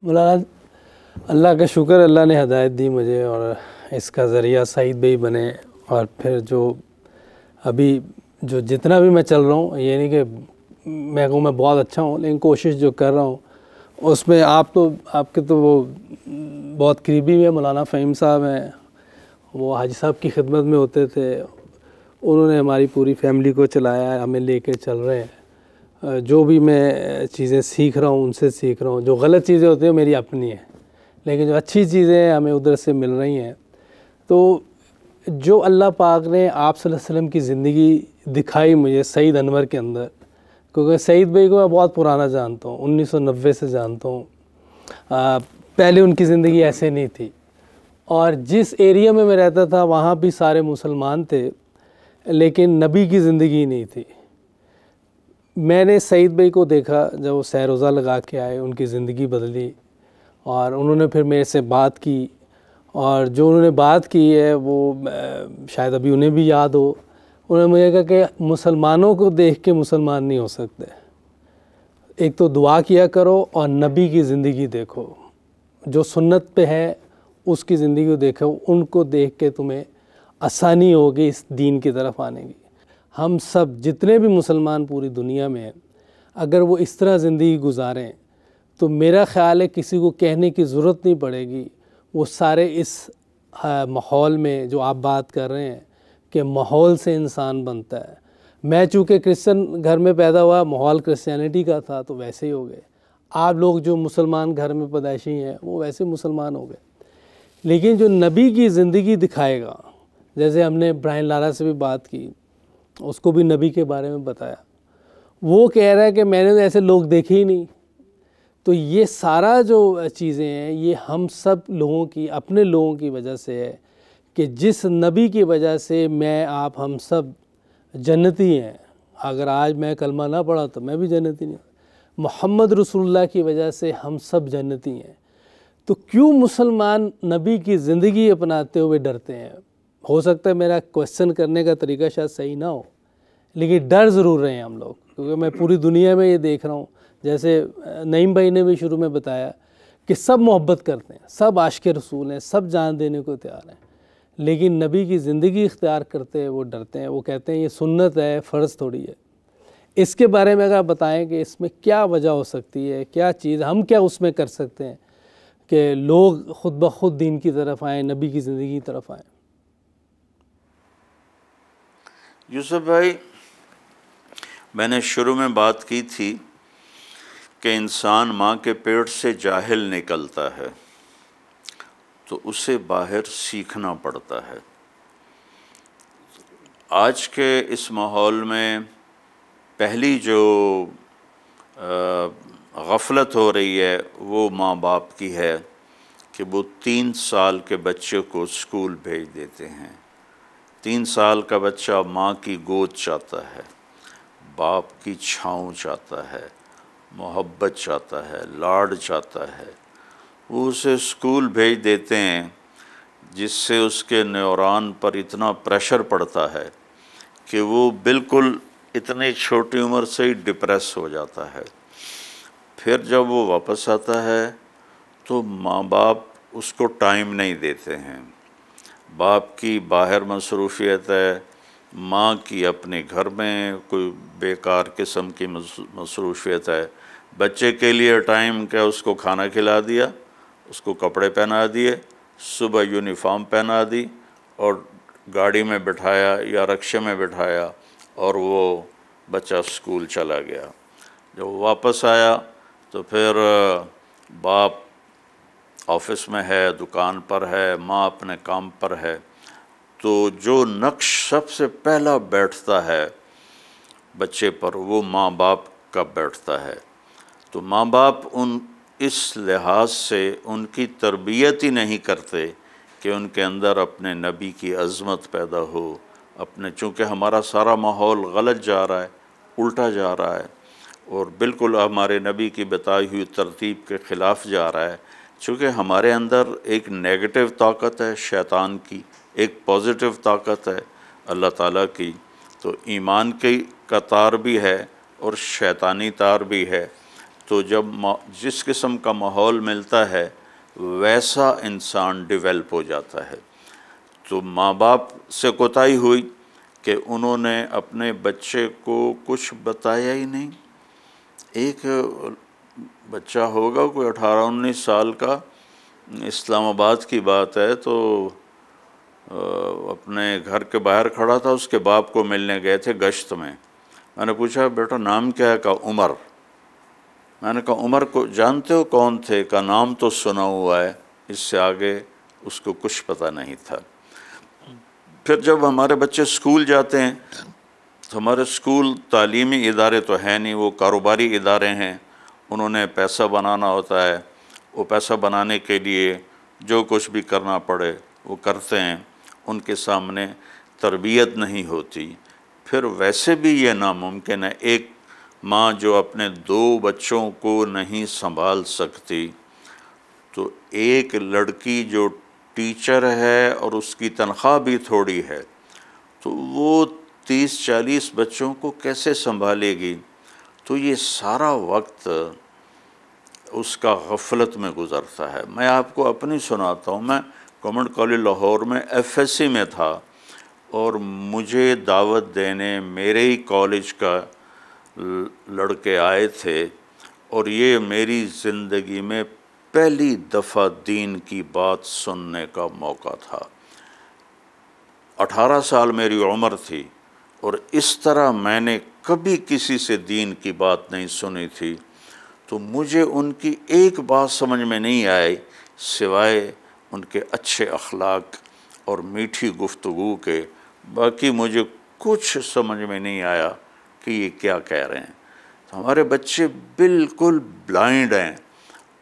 مولانا اللہ کا شکر، اللہ نے ہدایت دی مجھے اور اس کا ذریعہ سعید بھائی بنے، اور پھر جو ابھی جتنا بھی میں چل رہا ہوں، یہ نہیں کہ میں بہت اچھا ہوں، لیکن کوشش جو کر رہا ہوں اس میں آپ کے تو وہ بہت قریبی ہیں، مولانا فہیم صاحب ہیں، وہ حاجی صاحب کی خدمت میں ہوتے تھے، انہوں نے ہماری پوری فیملی کو چلایا ہے، ہمیں لے کے چل رہے ہیں۔ جو بھی میں چیزیں سیکھ رہا ہوں ان سے سیکھ رہا ہوں، جو غلط چیزیں ہوتی ہیں میری اپنی ہیں، لیکن جو اچھی چیزیں ہیں ہمیں ادھر سے مل رہی ہیں۔ تو جو اللہ پاک نے آپ صلی اللہ علیہ وسلم کی زندگی دکھائی مجھے سعید انور کے اندر، کیونکہ سعید بھائی کو میں بہت پرانا جانتا ہوں، 1990 سے جانتا ہوں۔ پہلے ان کی زندگی ایسے نہیں تھی، اور جس ایریا میں رہتا تھا وہاں بھی سارے مسلمان تھے، لیکن نبی کی زندگی نہیں تھی۔ میں نے سعید بھائی کو دیکھا جب وہ سہ روزہ لگا کے آئے، ان کی زندگی بدلی، اور انہوں نے پھر میرے سے بات کی، اور جو انہوں نے بات کی ہے وہ شاید ابھی انہیں بھی یاد ہو۔ انہوں نے مجھے کہا کہ مسلمانوں کو دیکھ کے مسلمان نہیں ہو سکتے، ایک تو دعا کیا کرو اور نبی کی زندگی دیکھو، جو سنت پہ ہے اس کی زندگی کو دیکھو، ان کو دیکھ کے تمہیں آسانی ہوگی اس دین کی طرف آنے کی۔ ہم سب جتنے بھی مسلمان پوری دنیا میں ہیں، اگر وہ اس طرح زندگی گزاریں تو میرا خیال ہے کسی کو کہنے کی ضرورت نہیں پڑے گی، وہ سارے اس ماحول میں جو آپ بات کر رہے ہیں کہ ماحول سے انسان بنتا ہے۔ میں چونکہ کرسچن گھر میں پیدا ہوا، ماحول کرسچینٹی کا تھا تو ویسے ہی ہو گئے۔ آپ لوگ جو مسلمان گھر میں پیدائشی ہیں وہ ویسے مسلمان ہو گئے، لیکن جو نبی کی زندگی دکھائے گا، جیسے ہم نے برائن لارا سے بھی بات کی، اس کو بھی نبی کے بارے میں بتایا، وہ کہہ رہا ہے کہ میں نے ایسے لوگ دیکھے ہی نہیں۔ تو یہ سارا جو چیزیں ہیں یہ ہم سب لوگوں کی، اپنے لوگوں کی وجہ سے ہے، کہ جس نبی کی وجہ سے میں آپ ہم سب جنتی ہیں۔ اگر آج میں کلمہ نہ پڑھا تو میں بھی جنتی نہیں ہوں۔ محمد رسول اللہ کی وجہ سے ہم سب جنتی ہیں۔ تو کیوں مسلمان نبی کی زندگی اپناتے ہوئے ڈرتے ہیں؟ ہو سکتا ہے میرا کویسچن کرنے کا طریقہ شاید صحیح نہ ہو، لیکن ڈر ضرور رہے ہیں ہم لوگ، کیونکہ میں پوری دنیا میں یہ دیکھ رہا ہوں، جیسے نعیم بھائی نے بھی شروع میں بتایا کہ سب محبت کرتے ہیں، سب عاشق رسول ہیں، سب جان دینے کو تیار ہیں، لیکن نبی کی زندگی اختیار کرتے ہیں وہ ڈرتے ہیں، وہ کہتے ہیں یہ سنت ہے، فرض تھوڑی ہے۔ اس کے بارے میں اگر بتائیں کہ اس میں کیا وجہ ہو سکتی ہے، کیا چیز ہم کیا اس میں کر سکتے ہیں کہ لوگ خود بخود دین کی طرف آئیں، نبی کی زندگی کی طرف آئیں؟ یوسف بھائی، میں نے شروع میں بات کی تھی کہ انسان ماں کے پیٹ سے جاہل نکلتا ہے تو اسے باہر سیکھنا پڑتا ہے۔ آج کے اس ماحول میں پہلی جو غفلت ہو رہی ہے وہ ماں باپ کی ہے کہ وہ 3 سال کے بچے کو اسکول بھیج دیتے ہیں۔ 3 سال کا بچہ ماں کی گود چاہتا ہے، باپ کی چھاؤں چاہتا ہے، محبت چاہتا ہے، لاڈ چاہتا ہے۔ وہ اسے اسکول بھیج دیتے ہیں، جس سے اس کے نیورون پر اتنا پریشر پڑتا ہے کہ وہ بالکل اتنی چھوٹی عمر سے ہی ڈپریس ہو جاتا ہے۔ پھر جب وہ واپس آتا ہے تو ماں باپ اس کو ٹائم نہیں دیتے ہیں۔ باپ کی باہر مصروفیت ہے، ماں کی اپنے گھر میں کوئی بیکار قسم کی مصروفیت ہے۔ بچے کے لیے ٹائم کیا، اس کو کھانا کھلا دیا، اس کو کپڑے پہنا دیے، صبح یونیفارم پہنا دی اور گاڑی میں بٹھایا یا رکشے میں بٹھایا اور وہ بچہ اسکول چلا گیا۔ جب وہ واپس آیا تو پھر باپ آفس میں ہے، دکان پر ہے، ماں اپنے کام پر ہے۔ تو جو نقش سب سے پہلا بیٹھتا ہے بچے پر وہ ماں باپ کا بیٹھتا ہے۔ تو ماں باپ اس لحاظ سے ان کی تربیت ہی نہیں کرتے کہ ان کے اندر اپنے نبی کی عظمت پیدا ہو، چونکہ ہمارا سارا ماحول غلط جا رہا ہے، الٹا جا رہا ہے، اور بالکل ہمارے نبی کی بتائی ہوئی ترتیب کے خلاف جا رہا ہے۔ چونکہ ہمارے اندر ایک نیگیٹو طاقت ہے شیطان کی، ایک پازیٹیو طاقت ہے اللہ تعالیٰ کی، تو ایمان کا تار بھی ہے اور شیطانی تار بھی ہے۔ تو جب جس قسم کا ماحول ملتا ہے ویسا انسان ڈیولپ ہو جاتا ہے۔ تو ماں باپ سے کوتاہی ہوئی کہ انہوں نے اپنے بچے کو کچھ بتایا ہی نہیں۔ ایک بچہ ہوگا کوئی 18-19 سال کا، اسلام آباد کی بات ہے، تو اپنے گھر کے باہر کھڑا تھا، اس کے باپ کو ملنے گئے تھے گشت میں۔ میں نے پوچھا بیٹا نام کیا ہے؟ کہا عمر۔ میں نے کہا عمر کو جانتے ہو کون تھے؟ کہا نام تو سنا ہوا ہے، اس سے آگے اس کو کچھ پتہ نہیں تھا۔ پھر جب ہمارے بچے اسکول جاتے ہیں تو ہمارے اسکول تعلیمی ادارے تو ہیں نہیں، وہ کاروباری ادارے ہیں، انہوں نے پیسہ بنانا ہوتا ہے، وہ پیسہ بنانے کے لیے جو کچھ بھی کرنا پڑے وہ کرتے ہیں، ان کے سامنے تربیت نہیں ہوتی۔ پھر ویسے بھی یہ ناممکن ہے، ایک ماں جو اپنے 2 بچوں کو نہیں سنبھال سکتی، تو ایک لڑکی جو ٹیچر ہے اور اس کی تنخواہ بھی تھوڑی ہے، تو وہ 30-40 بچوں کو کیسے سنبھالے گی؟ تو یہ سارا وقت اس کا غفلت میں گزرتا ہے۔ میں آپ کو اپنی سناتا ہوں، میں گورنمنٹ کالج لاہور میں FSC میں تھا، اور مجھے دعوت دینے میرے ہی کالج کا لڑکے آئے تھے، اور یہ میری زندگی میں پہلی دفعہ دین کی بات سننے کا موقع تھا۔ 18 سال میری عمر تھی، اور اس طرح میں نے کبھی کسی سے دین کی بات نہیں سنی تھی۔ تو مجھے ان کی ایک بات سمجھ میں نہیں آئی سوائے ان کے اچھے اخلاق اور میٹھی گفتگو کے، باقی مجھے کچھ سمجھ میں نہیں آیا کہ یہ کیا کہہ رہے ہیں۔ تو ہمارے بچے بالکل بلائنڈ ہیں،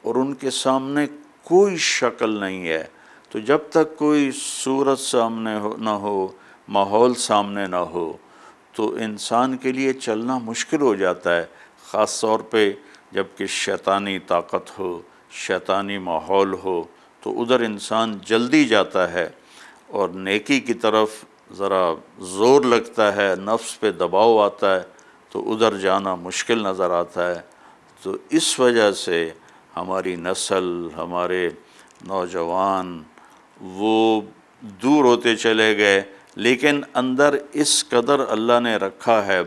اور ان کے سامنے کوئی شکل نہیں ہے۔ تو جب تک کوئی صورت سامنے نہ ہو، ماحول سامنے نہ ہو، تو انسان کے لیے چلنا مشکل ہو جاتا ہے، خاص طور پہ جب کہ شیطانی طاقت ہو، شیطانی ماحول ہو، تو ادھر انسان جلدی جاتا ہے، اور نیکی کی طرف ذرا زور لگتا ہے، نفس پہ دباؤ آتا ہے، تو ادھر جانا مشکل نظر آتا ہے۔ تو اس وجہ سے ہماری نسل، ہمارے نوجوان وہ دور ہوتے چلے گئے، لیکن اندر اس قدر اللہ نے رکھا ہے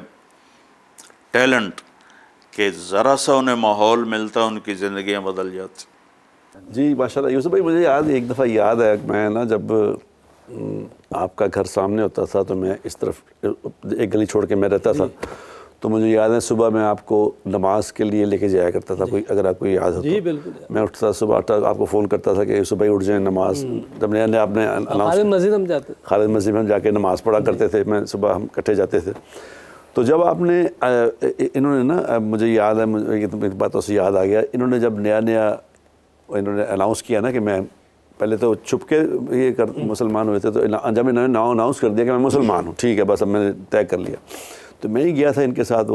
ٹیلنٹ کہ ذرا سا انہیں ماحول ملتا ان کی زندگیاں بدل جاتی۔ جی ماشاءاللہ یوسف بھائی، مجھے ایک دفعہ یاد ہے، میں نا جب آپ کا گھر سامنے ہوتا تھا تو میں اس طرف ایک گلی چھوڑ کے میں رہتا تھا، تو مجھے یاد ہے صبح میں آپ کو نماز کے لیے لے کے جایا کرتا تھا، کوئی اگر آپ کو یاد ہو تو۔ جی بالکل، میں اٹھتا صبح آپ کو فون کرتا تھا کہ یوسف بھائی اٹھ جائیں نماز، جب نیا نیا آپ نے خالد مسجد ہم جاتے تھے، خالد مسجد میں ہم جا کے نماز پڑھا کرتے تھے، میں صبح ہم اکٹھے جاتے تھے۔ تو جب آپ نے انہوں نے نا، مجھے یاد ہے، مجھے باتوں سے یاد آ گیا، انہوں نے جب نیا انہوں نے اناؤنس کیا نا کہ میں پہلے تو چھپ کے یہ مسلمان ہوئے تھے، تو جب انہوں نے اناؤنس کر دیا کہ میں مسلمان ہوں، ٹھیک ہے بس اب میں نے طے کر لیا، تو میں ہی گیا تھا ان کے ساتھ۔